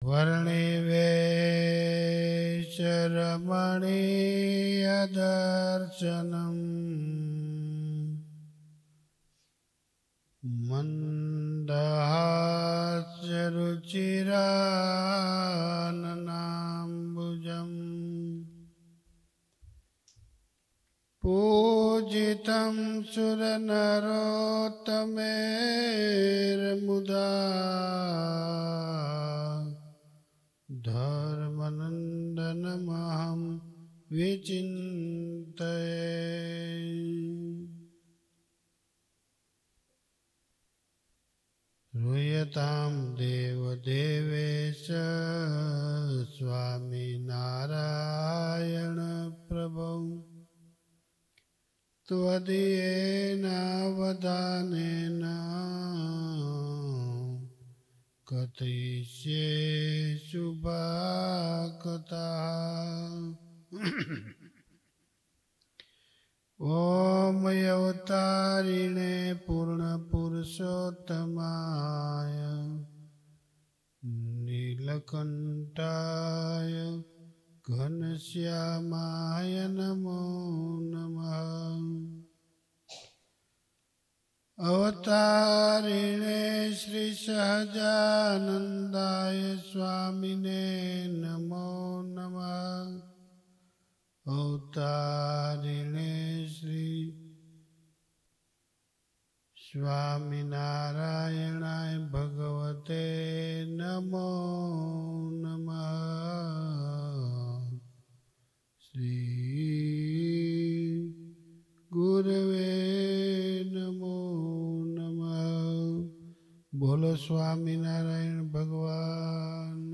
वर्णिवेशरमणीयदर्शनम् मन्दहास्यरुचिराननाम्बुजम् पूजितं सुरनरोत्तमेर्मुदा धर्मनन्दनमहं विचिन्तये। श्रूयतां देवदेवेश स्वामिनारायण प्रभो त्वदीयेनावधानेन कथयिष्ये शुभकथाः। ॐ अवतारिणे पूर्णपुरुषोत्तमाय नीलकण्ठाय घनश्यामाय नमो नमः। अवतारिणे श्रीसहजानन्दाय स्वामिने नमो नमः। अवतारिणे श्री स्वामिनारायणाय भगवते नमो नमः। श्री गुरवे नमो नमः। बोलो स्वामिनारायण भगवान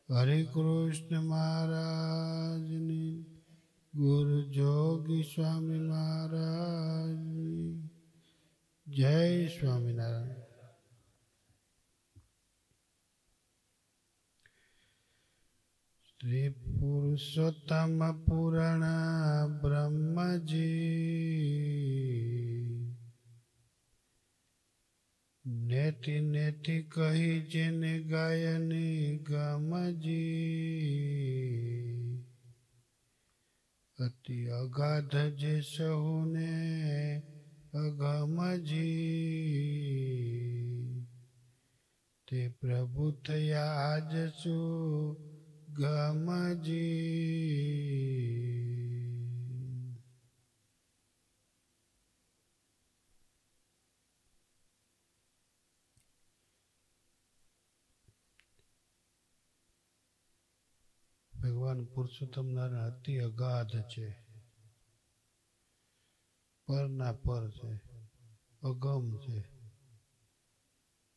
हरे कृष्ण महाराज ने गुरु जोगी स्वामी महाराज ने जय स्वामीनारायण। श्री पुरुषोत्तम पुराण ब्रह्मजी नेति नेति कही जेने गायनी गमजी अति अगाध जे सहुने अगमजी ते प्रभु थया आज सु गमजी। ભગવાન પુરુષોત્તમ નારાયણ અતિ અગાધ છે, પરના પર છે, અગમ છે.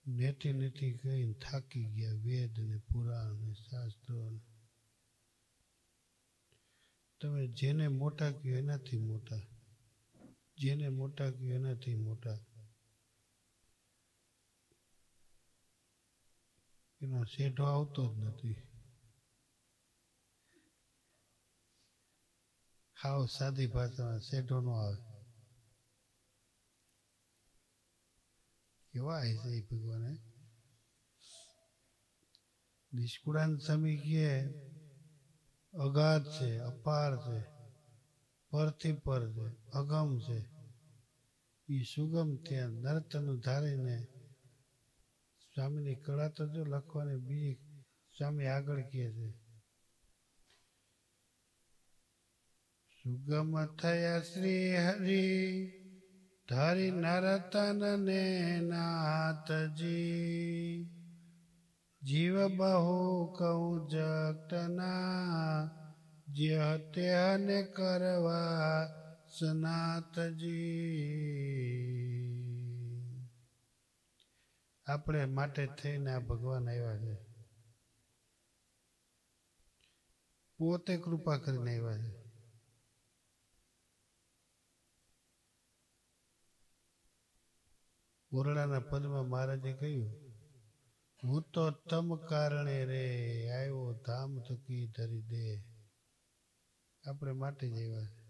નેતિ નેતિ કહીને થાકી ગયા વેદ ને પુરાણ ને શાસ્ત્રો. તમે જેને મોટા કહ્યું એનાથી મોટા, જેને મોટા કહ્યું એનાથી મોટા. એનો શેઢો આવતો જ નથી. હાવ સાદી ભાષામાં શેઢો નો આવે. કેવા છે એ ભગવાને. નિષ્કુળાન સ્વામી કહે અગાધ છે, અપાર છે, પરથી પર છે, અગમ છે. એ સુગમ ત્યાં નર્તનું ધારીને સ્વામીની કળા તો જો લખવાની બીજી સ્વામી આગળ કહે છે. સુગમ થયા શ્રી હરિ ધારી નરતન ને નાથજી જીવ બહુ કહું જગતના જે તેને કરવા સનાથજી. આપણે માટે થઈને આ ભગવાન આવ્યા છે, પોતે કૃપા કરીને આવ્યા છે. ઓરડાના પદમાં મહારાજે કહ્યું, હું તો તમ કારણે રે આવ્યો ધામ થકી ધરી દે. આપણે માટે જ આવ્યા છે.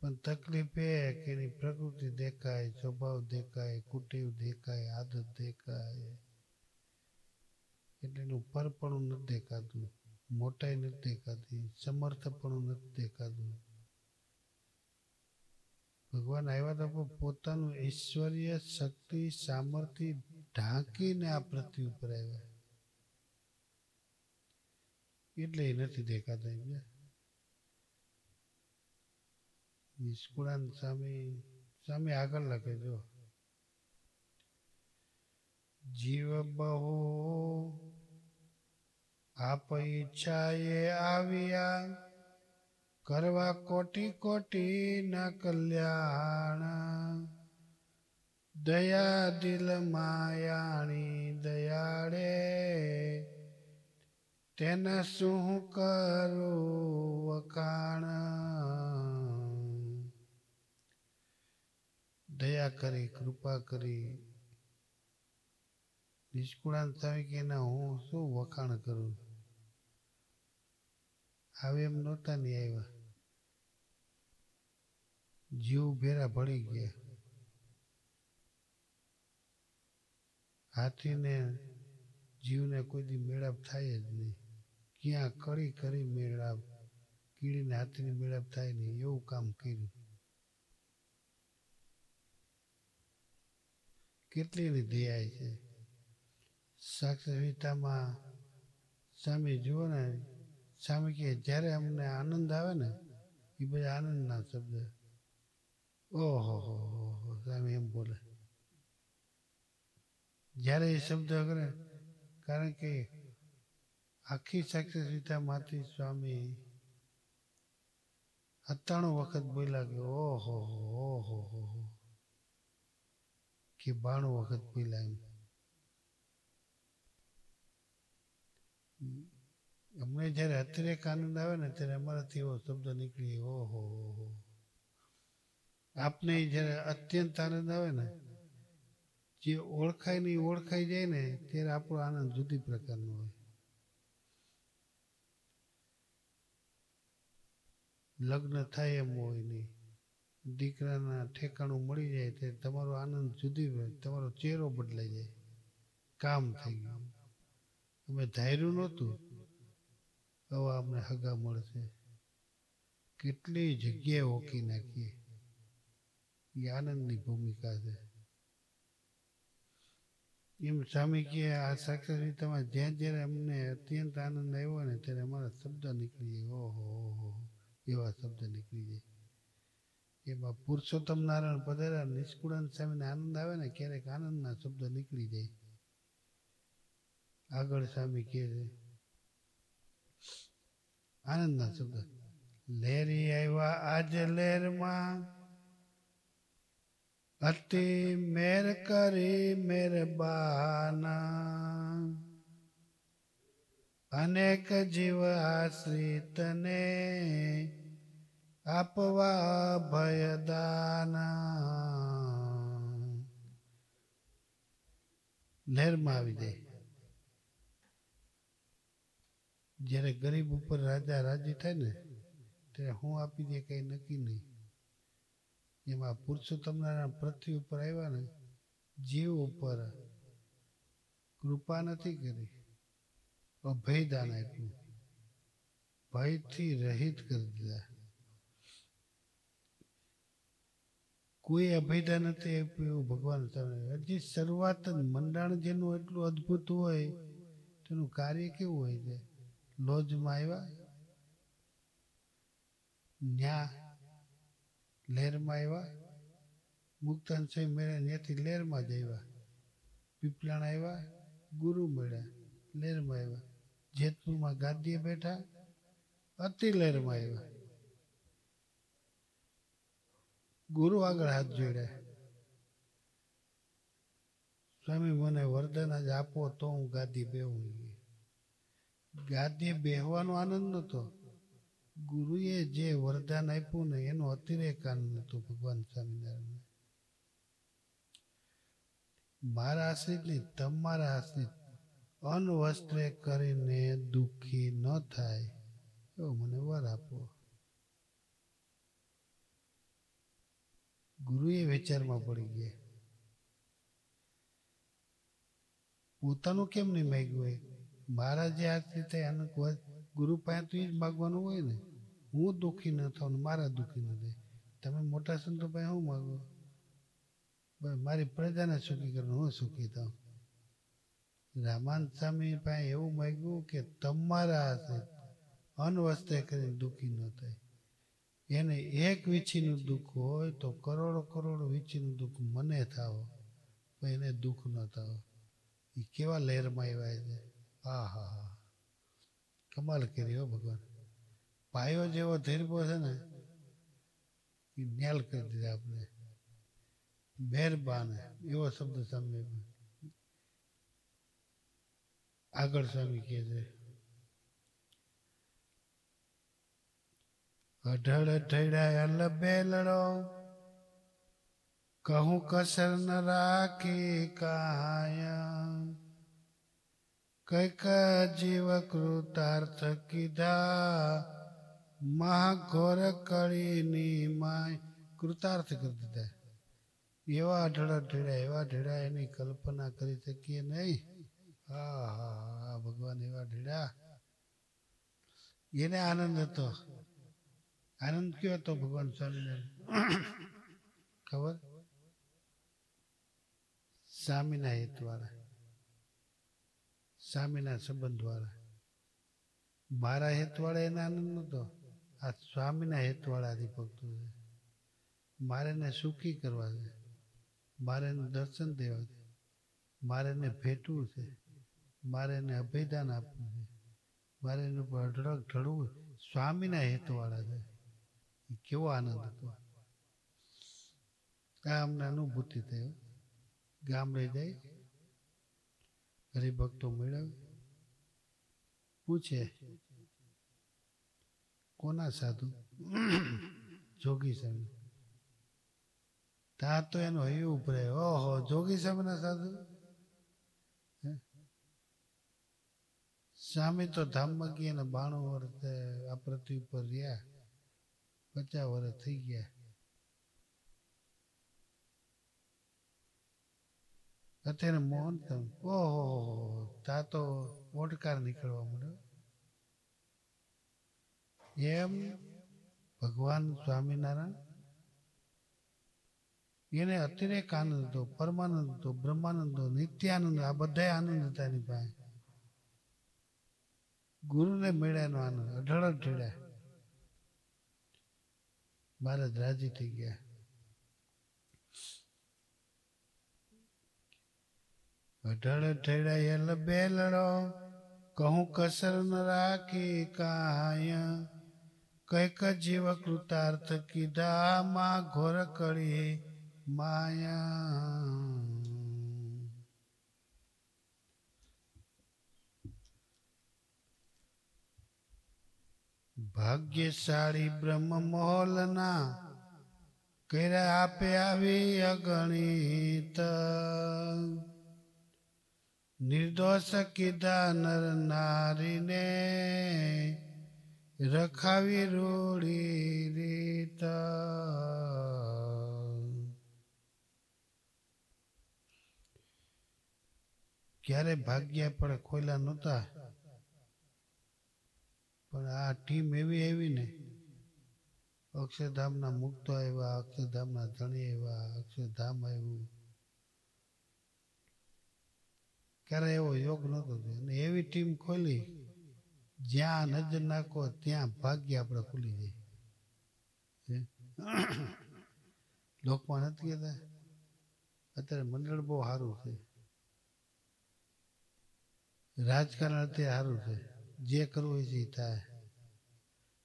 પણ તકલીફ એ કે એની પ્રકૃતિ દેખાય, સ્વભાવ દેખાય, કુટેવ દેખાય, આદત દેખાય. એટલે એનું પરપણું નથી દેખાતું, મોટાઈ નથી દેખાતી, સમર્થપણું નથી દેખાતું. ભગવાન આવ્યા તો પોતાનું ઐશ્વર્ય, શક્તિ, સામર્થ્ય ઢાંકીને આ પૃથ્વી ઉપર આવ્યા, એટલે એ નથી દેખાતા. નિષ્કુળાન સ્વામી આગળ લખે જો, જીવ બહુ આપ ઈચ્છાએ આવ્યા, કરવા કોટી કોટી ના કલ્યાણ. દયા દિલ માયાણી દયાળે, તેના શું કરું વખાણ. દયા કરી, કૃપા કરી. નિષ્કુળાન સ્વામી કે ના, હું શું વખાણ કરું, આવે એમ નહોતા નહીં આવ્યા, જીવ ભેરા ભળી ગયા. હાથીને જીવને કોઈ દી મેળાપ થાય જ નહીં, ક્યાં કડી કરી મેળાપ, કીડીને હાથીની મેળાપ થાય નહીં એવું કામ કર્યું. કેટલીની દયા છે. સાક્ષરતામાં સ્વામી જુઓ ને, સ્વામી કે જ્યારે અમને આનંદ આવે ને, એ બધા આનંદના શબ્દ. ઓહો હો સ્વામી એમ બોલે જ્યારે એ શબ્દ કરે, કારણ કે આખી સાક્ષરતામાંથી સ્વામી 97 વખત બોલ્યા કે ઓહો હો કે 92 વખત બોલ્યા એમ. અમને જયારે અતિરેક આનંદ આવે ને ત્યારે અમારાથી એવો શબ્દ નીકળી, ઓહો. આપને જયારે અત્યંત આનંદ આવે ને, જે ઓળખાય નહીં ઓળખાઈ જાય ને, ત્યારે આપણો આનંદ જુદી પ્રકારનો હોય. લગ્ન થાય એમ હોય નહીં, દીકરાના ઠેકાણું મળી જાય ત્યારે તમારો આનંદ જુદી હોય, તમારો ચહેરો બદલાઈ જાય, કામ થઈ ગયું. અમે ધાર્યું નહોતું હવે અમને હગા મળશે, કેટલી જગ્યાએ ઓકી નાખીએ. એ આનંદની ભૂમિકા છે. એમ સ્વામી કે આ સાક્ષરતામાં જ્યાં જ્યારે અમને અત્યંત આનંદ આવ્યો ને ત્યારે અમારા શબ્દ નીકળી જાય, ઓહો એવા શબ્દ નીકળી જાય. એમાં પુરુષોત્તમ નારાયણ પધાર્યા, નિષ્કુળાન સ્વામીને આનંદ આવે ને ક્યારેક આનંદના શબ્દ નીકળી જાય. આગળ સ્વામી કહે છે આનંદના શબ્દ, લહેરી આવ્યા આજ લહેરમાં, અતિ મેર કરી મહેરબાના, અનેક જીવ આશ્રિતને આપવા ભયદાના. લહેરમાં આવી જાય. જ્યારે ગરીબ ઉપર રાજા રાજી થાય ને ત્યારે હું આપી દે કઈ નક્કી નહીં. એમાં પુરુષોત્તમ નારાયણ પૃથ્વી ઉપર આવ્યા ને, જીવ ઉપર કૃપા નથી કરી, અભયદાન આપ્યું, ભયથી રહિત કરી દીધા. કોઈ અભયદાન નથી આપ્યું એવું ભગવાન સામે. હજી શરૂઆત જ, મંડાણ જેનું એટલું અદ્ભુત હોય તેનું કાર્ય કેવું હોય છે. લોજમાં આવ્યા, ન્યા લહેરમાં આવ્યા, મુક્તાન સ્વામી મળ્યા, ત્યાંથી લહેરમાં જ આવ્યા. પીપલાણ આવ્યા, ગુરુ મળ્યા, લહેરમાં આવ્યા. જેતપુરમાં ગાદીએ બેઠા, અતિ લહેરમાં આવ્યા. ગુરુ આગળ હાથ જોડ્યા, સ્વામી મને વરદાન જ આપો તો હું ગાદી બેહું. ગાદી બેહવાનો આનંદ નતો, ગુરુએ જે વરદાન આપ્યું ને એનો અતિરેક આનંદ હતો ભગવાન સ્વામિનારાયણ. મારા આશ્રિત નહીં, તમારા આશ્રિત અનવસ્ત્રે કરીને દુઃખી ન થાય એવો મને વર આપો. ગુરુએ વિચારમાં પડી ગયા, પોતાનું કેમ નહીં માગ્યું હોય, મારા જે હાથથી થાય આને ગુરુ પાસે તો એ જ માગવાનું હોય ને. હું દુઃખી ન થાઉં ને મારા દુઃખી ન થાય. તમે મોટા સંતો પાસે શું માગો? બસ મારી પ્રજાને સુખી કરવાનું, હું સુખી થાઉં. રામાનંદ સ્વામી પાસે એવું માગ્યું કે તમારા હાથે અનવસ્તે કરીને દુઃખી ન થાય. એને એક વીછીનું દુઃખ હોય તો કરોડો કરોડો વીછીનું દુઃખ મને થાવ, પણ એને દુઃખ ન થાવ. એ કેવા લહેરમાં આવ્યા છે. હા હા હા, કમાલ કરી હો ભગવાન. પાયો જેવો ધીરબો છે ને એ ન્યાલ કરી દીધા આપણે. મહેરબાન એવો શબ્દ સામે આગળ સ્વામી કહે છે, અઢળ ઠેડા લબે લડો, કહું કસર ન રાખી કાયા, કઈક જીવ કૃતાર્થ કીધા, મહાઘોર કળીની માય. કૃતાર્થ કરી દીધા. એવા અઢળા ઢેડા, એવા ઢેડા એની કલ્પના કરી શકીએ નહીં. હા હા હા, ભગવાન એવા ઢેડા. એને આનંદ હતો. આનંદ કયો હતો ભગવાન સ્વામિનારાયણ ખબર? સ્વામીના હિતવાળા, સ્વામીના સંબંધવાળા. મારા હિતવાળા એને આનંદ નહોતો. આ સ્વામીના હિતવાળા ભક્તો છે. મારે એને સુખી કરવા છે, મારે એને દર્શન દેવા છે, મારે એને ભેટવું છે, મારે એને અભિદાન આપવું છે, મારે એનું ઉપર અઢળક ઢળવું. સ્વામીના હિતવાળા છે. કેવો આનંદ હતો. આ અમને અનુભૂતિ થઈ. ગામડે જાય, હરિભક્તો મેળવે, પૂછે કોના સાધુ? જોગી સ્વામી. ત્યાં તો એનો હૈયું ઉભરે, ઓહો જોગી સ્વામીના સાધુ. સ્વામી તો ધામમાં ગયા ને 92 વર્ષ આ પૃથ્વી પર રહ્યા, 50 વર્ષ થઈ ગયા. અત્યારે મોહન ઓહો તા તો ઓડકાર નીકળવા મળ્યો. એમ ભગવાન સ્વામિનારાયણ એને અતિરેક આનંદ હતો, પરમાનંદ હતો, બ્રહ્માનંદ હતો, નિત્યાનંદ. આ બધા આનંદ હતા એની પાસે. ગુરુને મેળાનો આનંદ. અઢળક ઢેડા. મહારાજ રાજી થઈ ગયા. અઢળ ઠેડા એલ બે લડો, કહું કસર ન રાખી કાય, કઈક જીવ કૃતાર્થ કીધા, માં ઘોર કળી માયા. ભાગ્યશાળી બ્રહ્મ મોહલના કર્યા આપે આવી અગણિત, નિર્દોષ કીધા નર નારીને, રખાવી રૂડી રીત. ક્યારે ભાગ્યા પડે ખોયલા નહોતા, પણ આ ટીમ એવી આવી ને, અક્ષરધામના મુક્તો આવ્યા, અક્ષરધામના ધણી આવ્યા, અક્ષરધામ આવ્યું. ક્યારે એવો યોગ નહોતો. અને એવી ટીમ ખોલી જ્યાં નજર નાખો ત્યાં ભાગ્ય આપણે ખુલી જાય. લોકમાં નથી કહેતા અત્યારે મંડળ બહુ સારું છે, રાજકારણ અત્યારે સારું છે, જે કરવું હોય છે એ થાય.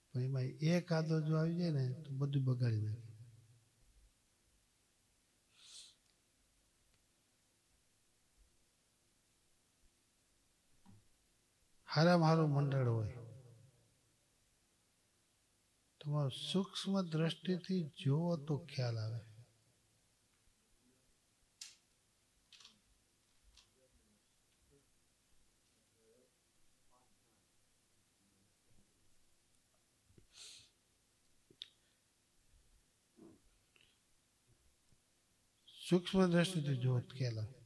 પણ એમાં એક આદો જો આવી જાય ને તો બધું બગાડી નાખે. હારામાં હારું મંડળ હોય, તમારું સૂક્ષ્મ દ્રષ્ટિથી જોવો તો ખ્યાલ આવે. સૂક્ષ્મ દ્રષ્ટિથી જોવો તો ખ્યાલ આવે.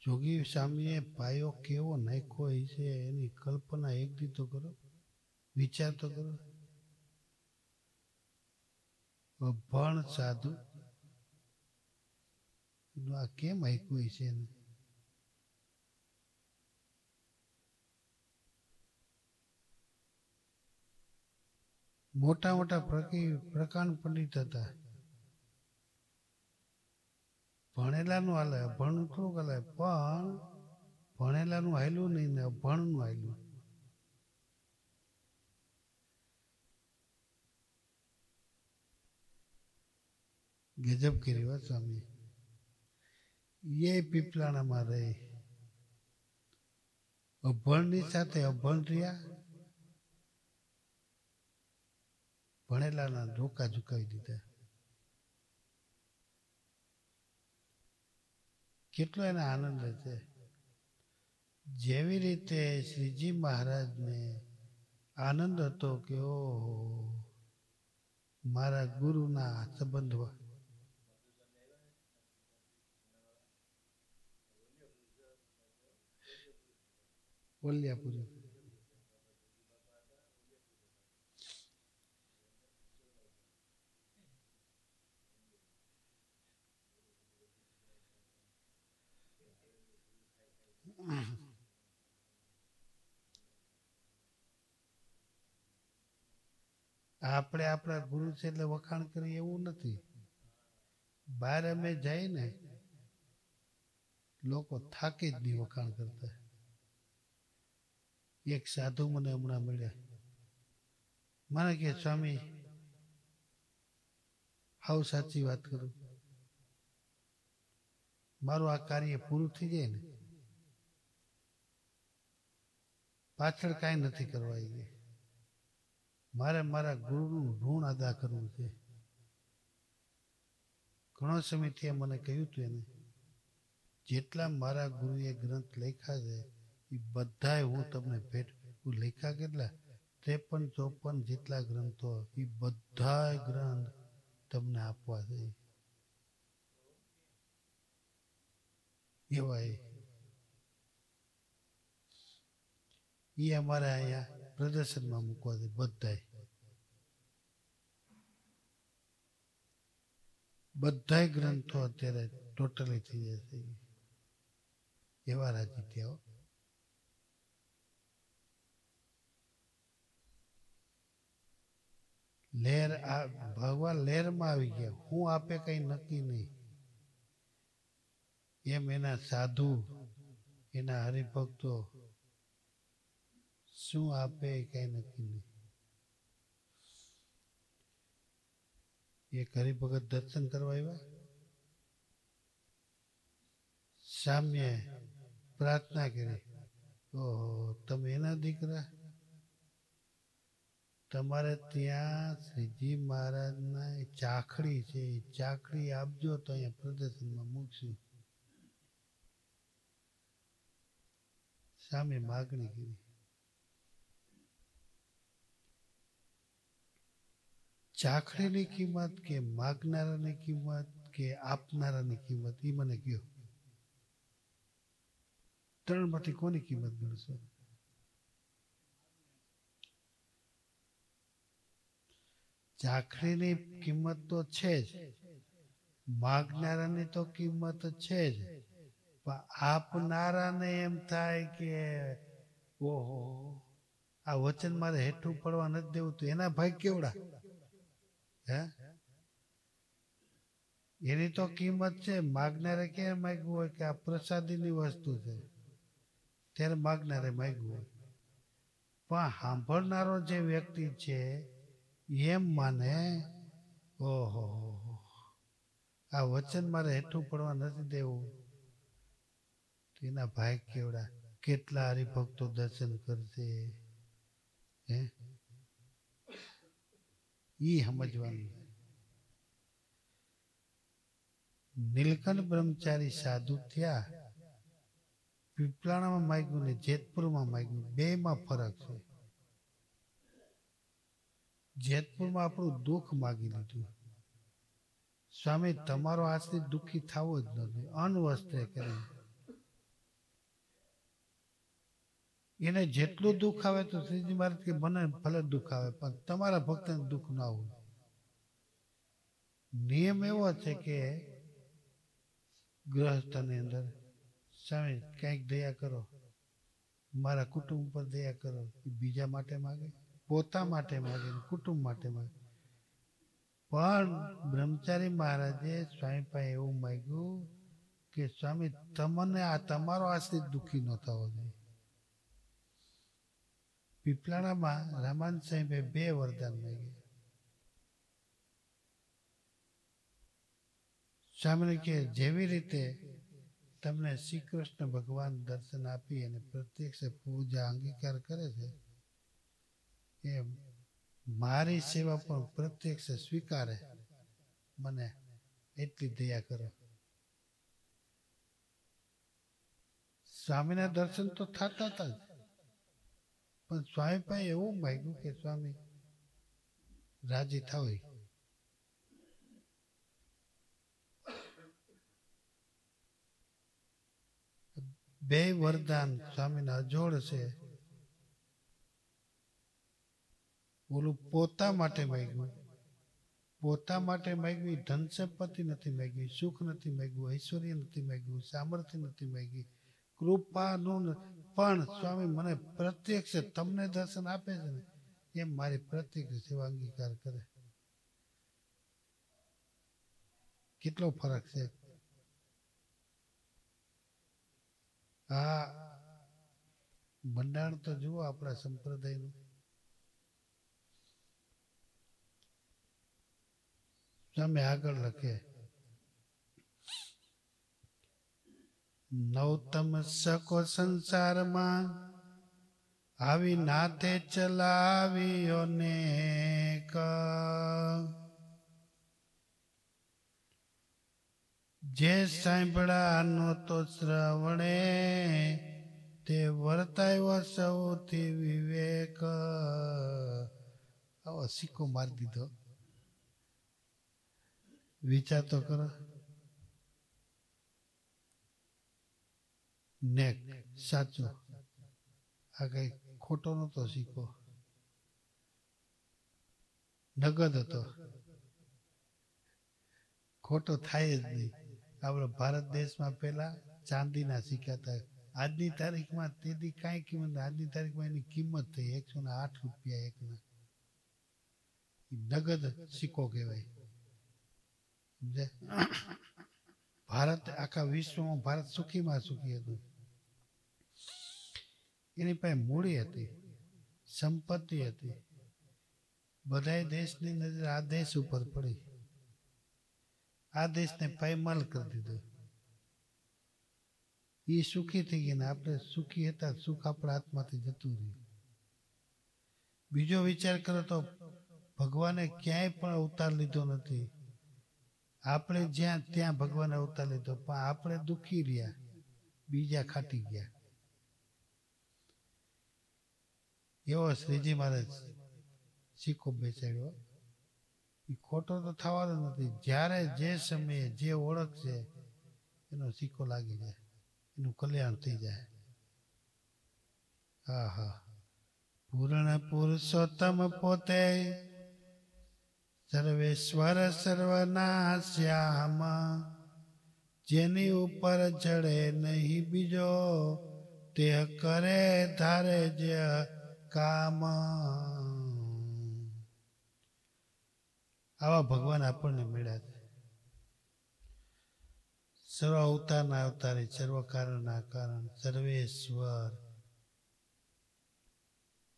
જોગી સ્વામીએ પાયો કેવો નાખ્યો છે એની કલ્પના એક દી તો કરો, વિચાર તો કરો. અભણ સાધુ આ કેમ આપ્યું છે એને? મોટા મોટા પ્રકાંડ પંડિત હતા. ભણેલાનું હાલે, અભણનું થોડુંક હાલે, પણ ભણેલાનું હાલ્યું નહીં ને અભણનું હાલ્યું. ગજબ કરી વાત સ્વામી. એ પીપલાણામાં રહી, અભણની સાથે અભણ રહ્યા, ભણેલાના ધોકા ઝુકાવી દીધા. કેટલો એને આનંદ છે. જેવી રીતે શ્રીજી મહારાજને આનંદ હતો કે ઓહો મારા ગુરુના સંબંધ ઓલિયાપુરી આપણે આપણા ગુરુ છે એટલે વખાણ કરીએ એવું નથી. બહાર અમે જાય ને લોકો થાકી જ નહીં વખાણ કરતા. એક સાધુ મને હમણાં મળ્યા, મને કે સ્વામી હાવ સાચી વાત કરું, મારું આ કાર્ય પૂરું થઈ જાય ને પાછળ કાંઈ નથી કરવા. મારે મારા ગુરુનું ઋણ અદા કરવું છે. ઘણો સમયથી મને કહ્યું હતું એને, જેટલા મારા ગુરુએ ગ્રંથ લખ્યા છે એ બધાય હું તમને ભેટ. હું લખ્યા કેટલા 53-54 જેટલા ગ્રંથો, એ બધા ગ્રંથ તમને આપવા છે. એવા એ અમારે અહીંયા પ્રદર્શનમાં મૂકવા છે બધાય ગ્રંથો અત્યારે ટોટલી થઈ જશે. એવા રાજી થયા. લહેર ભગવાન લહેરમાં આવી ગયા. હું આપે કઈ નક્કી નહીં. એમ એના સાધુ એના હરિભક્તો શું આપે કઈ નક્કી નહીં. એક હરિભગત દર્શન કરવા આવ્યા, સામે પ્રાર્થના કરી, ઓહો તમે એના દીકરા, તમારે ત્યાં શ્રીજી મહારાજના ચાખડી છે, ચાખડી આપજો તો અહીંયા પ્રદર્શનમાં મૂકશું. સામે માગણી કરી. ચાખડીની કિંમત કે માગનારાની કિંમત કે આપનારાની કિંમત એ મને કયો. ત્રણમાંથી કોની કિંમત ગણશો? ચાખડીની કિંમત તો છે જ, માગનારાની તો કિંમત છે જ, પણ આપનારાને એમ થાય કે ઓહો આ વચન મારે હેઠું પડવા નથી દેવું તો એના ભાઈ કેવડા. હે એની તો કિંમત છે. માગનારે ક્યારે માગ્યું હોય કે આ પ્રસાદીની વસ્તુ છે ત્યારે માગનારે માગ્યું હોય, પણ સાંભળનારો જે વ્યક્તિ છે એમ માને ઓહો આ વચન મારે હેઠું પડવા નથી દેવું, એના ભાઈ કેવડા. કેટલા હરિભક્તો દર્શન કરશે હે ઈ સમજવાનું. નીલકંઠ બ્રહ્મચારી સાધુ થયા, પીપલાણામાં માગ્યું ને જેતપુરમાં માગ્યું, બેમાં ફરક છે. જેતપુરમાં આપણું દુઃખ માગી લીધું. સ્વામી તમારો આજથી દુઃખી થવો જ નથી, અનવસ્ત્રે કરી. એને જેટલું દુઃખ આવે તો શ્રીજી મહારાજ કે મને ભલે દુઃખ આવે પણ તમારા ભક્તને દુઃખ ના હોય. નિયમ એવો છે કે ગૃહસ્થની અંદર સ્વામી કંઈક દયા કરો, મારા કુટુંબ પર દયા કરો. બીજા માટે માગે, પોતા માટે માગે, કુટુંબ માટે માગે. પણ બ્રહ્મચારી મહારાજે સ્વામી પાસે એવું માગ્યું કે સ્વામી તમને આ તમારો આશ્રિત દુઃખી ન થવો જોઈએ. પીપલાણામાં રામાનંદ સાહેબે 2 વરદાન માગ્યા. સ્વામીને કે જેવી રીતે તમને શ્રી કૃષ્ણ ભગવાન દર્શન આપી અને પ્રત્યક્ષ પૂજા અંગીકાર કરે છે, એમ મારી સેવા પણ પ્રત્યક્ષ સ્વીકારે, મને એટલી દયા કરો. સ્વામીના દર્શન તો થતા હતા જ, પણ સ્વામી પાસે એવું માગ્યું કે સ્વામી રાજી થાવ. 2 વરદાન સ્વામીના અજોડ છે. ઓલું પોતા માટે માગ્યું, પોતા માટે માગ્યું, ધન સંપત્તિ નથી માગ્યું, સુખ નથી માગ્યું, ઐશ્વર્ય નથી માગ્યું, સામર્થ્ય નથી માગ્યું, કૃપાનું, પણ સ્વામી મને પ્રત્યક્ષ તમને દર્શન આપે છે ને એમ મારી પ્રત્યક્ષ સેવા અંગીકાર કરે. કેટલો ફરક છે. આ બંધારણ તો જુઓ આપણા સંપ્રદાયનું. સ્વામી આગળ લખે, નવતમ સકો સંસારમાં આવી નાતે ચલાવ્યો ને જે સાંભળાનો તો શ્રવણે તે વર્તાયો સૌથી વિવેક. આવો સિક્કો મારી દીધો. વિચાર તો કરો. ને સાચો, આ કઈ ખોટો નતો સિક્કો, નગદ હતો, ખોટો થાય જ નહીં. આપણા ભારત દેશમાં પેલા ચાંદીના સિક્કા હતા. આજની તારીખમાં તેથી કાંઈ કિંમત, આજની તારીખમાં એની કિંમત થઈ 108 રૂપિયા એકના. નગદ સિક્કો કહેવાય. ભારત આખા વિશ્વમાં ભારત સુખીમાં સુખી હતું. એની પાસે મૂડી હતી, સંપત્તિ હતી. બધાય દેશની નજર આ દેશ ઉપર પડી. આ દેશને પાયમાલ કરી દીધો. એ સુખી થઈ ગયા ને આપણે સુખી હતા, સુખ આપણા હાથમાંથી જતું રહ્યું. બીજો વિચાર કરો તો ભગવાને ક્યાંય પણ અવતાર લીધો નથી. આપણે જ્યાં ત્યાં ભગવાને અવતાર લીધો, પણ આપણે દુઃખી રહ્યા, બીજા ખાટી ગયા. એવો શ્રીજી મહારાજ સિક્કો બેસાડ્યો. એ ખોટો તો થવાનો નથી. જ્યારે જે સમયે જે ઓળખ છે એનો સિક્કો લાગી જાય, એનું કલ્યાણ થઈ જાય. હા હા, પૂર્ણ પુરુષોત્તમ પોતે સર્વેશ્વર સર્વનાશ્યામ, જેની ઉપર ચડે નહીં બીજો, તે કરે ધારે જે કામ. આવા ભગવાન આપણને મળ્યા છે. સર્વ અવતારના અવતારી, સર્વ કારણના કારણ, સર્વેશ્વર.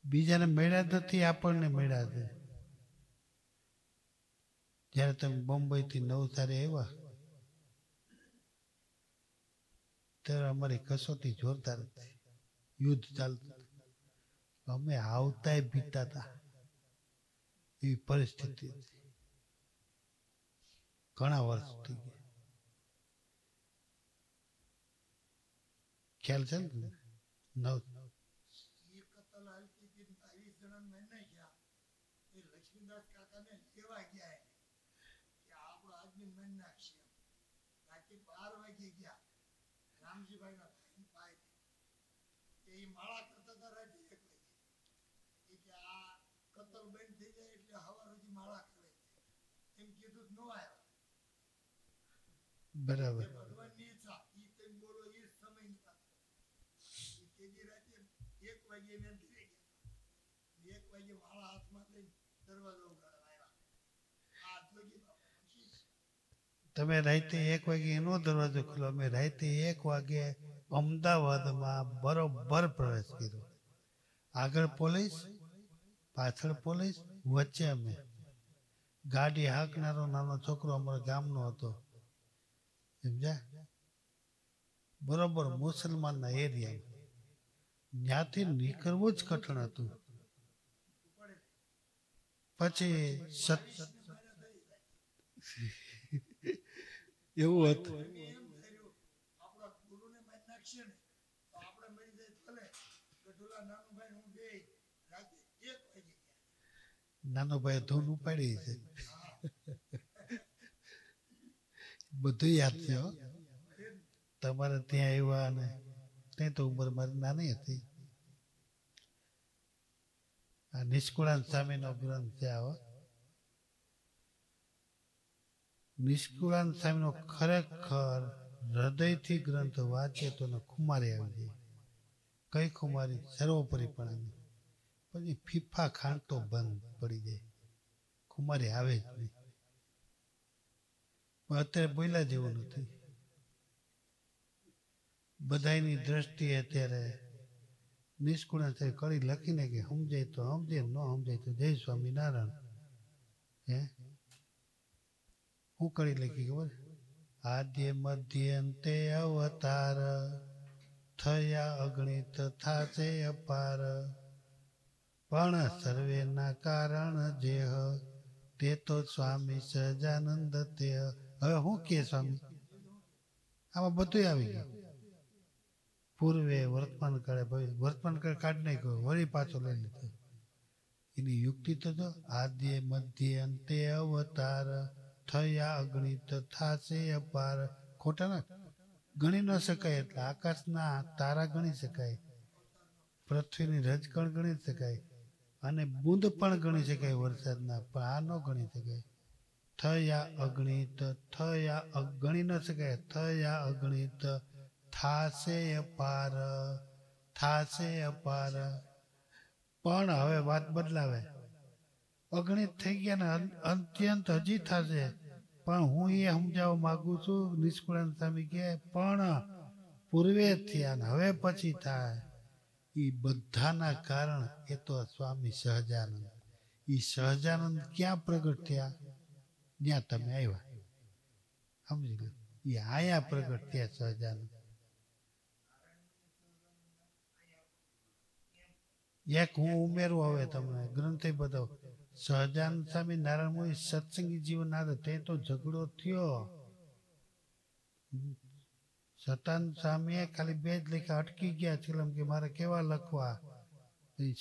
બીજાને મળ્યા નથી, આપણને મળ્યા છે. જયારે તમે બોમ્બઈ થી નવસારી આવ્યા ત્યારે અમારી કસોટી જોરદાર હતી, યુદ્ધ ચાલતું. અમે આવતાય બીતા હતા, એવી પરિસ્થિતિ હતી. ઘણા વર્ષ થઈ ગયા. ખ્યાલ છે ને? લક્ષ્મીદાસ કાકાને લેવા ગયા કે આપણો આદમી મન નાખશે. રાતે 12 વાગે ગયા. રામજીભાઈ ના ભાઈ એ માળા કરતા હતા રાતે 1 વાગે. એ કે આ કતલ બંધ થઈ જાય એટલે હવાર સુધી માળા કરે એમ કીધું ન આવ્યો. બરાબર. ભગવાનની ઈચ્છા ઈ તમે બોલો એ સમય ની વાત. ઈ તેજી રાતે 1 વાગે મેં ઘરે ગયા. 1 વાગે માળા હાથમાં લઈને દરવાજો ઉગાડવા આવ્યા. આ જોગી બાપા પછી તમે રાતે 1 વાગે એનો દરવાજો ખોલો, અમે રાતે 1 વાગે અમદાવાદમાં બરોબર પ્રવેશ કર્યો. આગળ પોલીસ, પાછળ પોલીસ, વચ્ચે અમે. ગાડી હાંકનારો નાનો છોકરો અમારા ગામનો હતો, સમજ્યા? બરોબર મુસલમાનના એરિયા. ત્યાંથી નીકળવું જ કઠણ હતું. પછી એવું હતું. એમ થયું આપણા ગુરુને મારી નાખશે ને તો આપણે મરી જાય ભલે. ગઢુલા નાનુભાઈ હું બે રાતે 1 વાગે ગયા. નાનો ભાઈ ધૂન ઉપાડી છે, બધું યાદ છે હો. તમારે ત્યાં આવ્યા અને ત્યાં તો ઉંમર મારી નાની હતી. આ નિષ્કુળાન સ્વામીનો ગ્રંથ છે આવો. નિષ્કુળાન સ્વામીનો ખરેખર હૃદયથી ગ્રંથ વાંચે તો ખુમારી આવી જાય. કઈ ખુમારી? સર્વોપરીપણાની. પછી ફીફા ખાંડતો બંધ પડી જાય, ખુમારી આવે જ નહીં. પણ અત્યારે બોલ્યા જેવું નથી. બધાની દ્રષ્ટિએ અત્યારે નિષ્કુળાન સાહેબ કડી લખીને કે સમજાય તો સમજે, ન સમજાય તો જય સ્વામિનારાયણ. હે હું કડી લખી ખબર? આદ્ય મધ્ય અંતે અવતાર, થયા અગણિત થાશે અપાર, પણ સર્વેના કારણ જેહ, તે તો સ્વામી સહજાનંદ તે. હવે હું કે સ્વામી આમાં બધું આવી ગયું. પૂર્વે, વર્તમાન કાળે, વર્તમાન કાળ કાઢી નાખ્યો, વળી પાછો લઈ લીધો. એની યુક્તિ તો જો આદ્ય મધ્ય અંતે અવતાર, થયા અગણિત થાશે અપાર. ખોટા ના ગણી ન શકાય. એટલે આકાશના તારા ગણી શકાય, પૃથ્વીની રજકણ ગણી શકાય, અને બુંદ પણ ગણી શકાય વરસાદના, પણ આ ન ગણી શકાય. થયા અગણિત, થયા ગણી ન શકાય. થયા અગણિત થાશે અપાર, થાશે અપાર. પણ હવે વાત બદલાવે. અગણિત થઈ ગયા ને અત્યંત હજી થશે. પણ હું એ સમજાવવા માંગુ છું, નિષ્કુળાન સ્વામી કે પણ પૂર્વે થયા ને હવે પછી થાય. એ બધાના કારણ એ તો સ્વામી સહજાનંદ. એ સહજાનંદ ક્યાં પ્રગટ થયા? ત્યાં તમે આવ્યા, સમજી લો. એ આયા પ્રગટ થયા સહજાનંદ. એક હું ઉમેરું હવે તમને ગ્રંથે બતાવ. સહજાનંદ સ્વામી નારાયણ મુનિ સત્સંગી જીવન ના તે તો ઝઘડો થયો. સતાનંદ સ્વામીએ ખાલી 2 જ લખ્યા, અટકી ગયા ચિલમ કે મારે કેવા લખવા.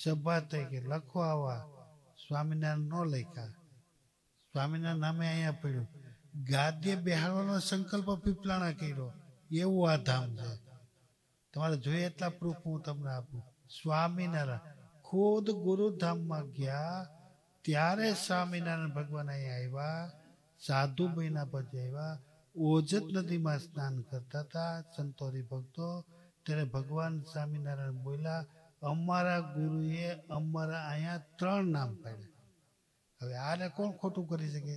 સભા થઈ કે લખો આવા. સ્વામિનારાયણ નો લખ્યા. સ્વામિનારાયણ નામે અહીંયા પડ્યું. ગાદ્ય બેહાડવાનો સંકલ્પ પીપલાણા કર્યો. એવું આ ધામ છે. તમારે જોઈએ એટલા પ્રૂફ હું તમને આપું. સ્વામિનારાયણ ખુદ ગુરુધામમાં ગયા ત્યારે સ્વામિનારાયણ ભગવાન અહીંયા આવ્યા. સાધુ બન્યા પછી આવ્યા. ઓજત નદીમાં સ્નાન કરતા હતા સંતોરી ભક્તો. ત્યારે ભગવાન સ્વામિનારાયણ બોલ્યા, અમારા ગુરુએ અમારા અહીંયા 3 નામ પાડ્યા. હવે આને કોણ ખોટું કરી શકે?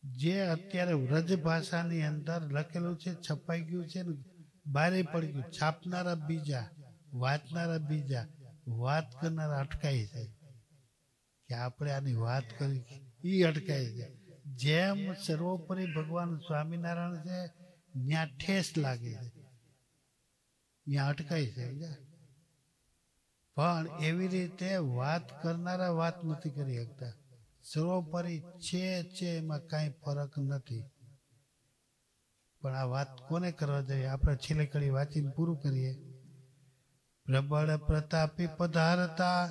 જે અત્યારે વ્રજ ભાષાની અંદર લખેલું છે, છપાઈ ગયું છે ને, બારે પડી ગયું. છાપનારા બીજા, વાંચનારા બીજા, વાત કરનારા અટકાય છે કે આપણે આની વાત કરી, એ અટકાય છે. જેમ સર્વોપરી ભગવાન સ્વામિનારાયણ છે ત્યાં ઠેસ લાગે છે, ત્યાં અટકાય છે. પણ એવી રીતે વાત કરનારા વાત નથી કરી શકતા. સર્વોપરી છે એમાં કાંઈ ફરક નથી. પણ આ વાત કોને કરવા જોઈએ? આપણે છેલ્લે કડી વાંચીને પૂરું કરીએ. પ્રબળ પ્રતાપી પધારતા,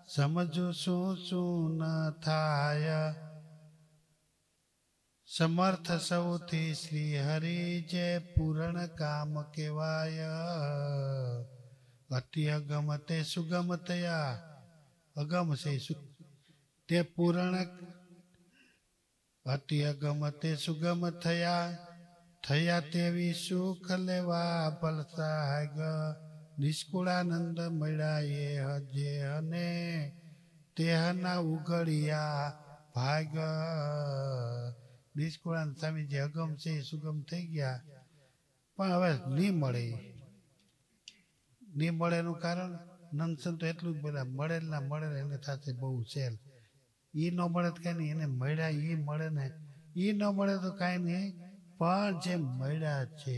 સમજુ શું શું ન થાય. સમર્થ સૌથી શ્રી હરિ જે પૂરણ કામ કેવાય અતિ અગમ તે સુગમ તયા અગમ છે તે પૂરણ અતિ અગમ તે સુગમ થયા તેવી સુખ લેવા પલસાગ નિષ્કુળાનંદ મળ્યા એ હજે અને તેહના ઉગડિયા ભાગ નિષ્કુળાનંદ સ્વામી જે અગમ છે એ સુગમ થઈ ગયા પણ હવે નહીં મળે એનું કારણ નંદસન તો એટલું જ બોલ્યા મળેલ ના મળે એને સાથે બહુ સેલ ઈ ન મળે તો કઈ નહીં એને મળ્યા ઈ મળે ને ઈ ન મળે તો કઈ નહીં પણ જે મળ્યા છે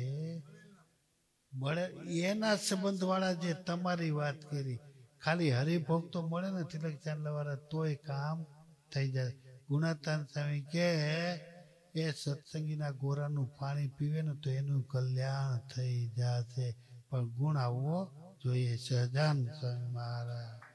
મળે એના સંબંધ વાળા જે તમારી વાત કરી ખાલી હરિભોગ તો મળે ને તિલક ચાંદલા વાળા તોય કામ થઈ જાય ગુણાતાન સ્વામી કે એ સત્સંગીના ગોરાનું પાણી પીવે ને તો એનું કલ્યાણ થઈ જશે પણ ગુણ આવવો જોઈએ સહજાન સ્વામી મહારાજ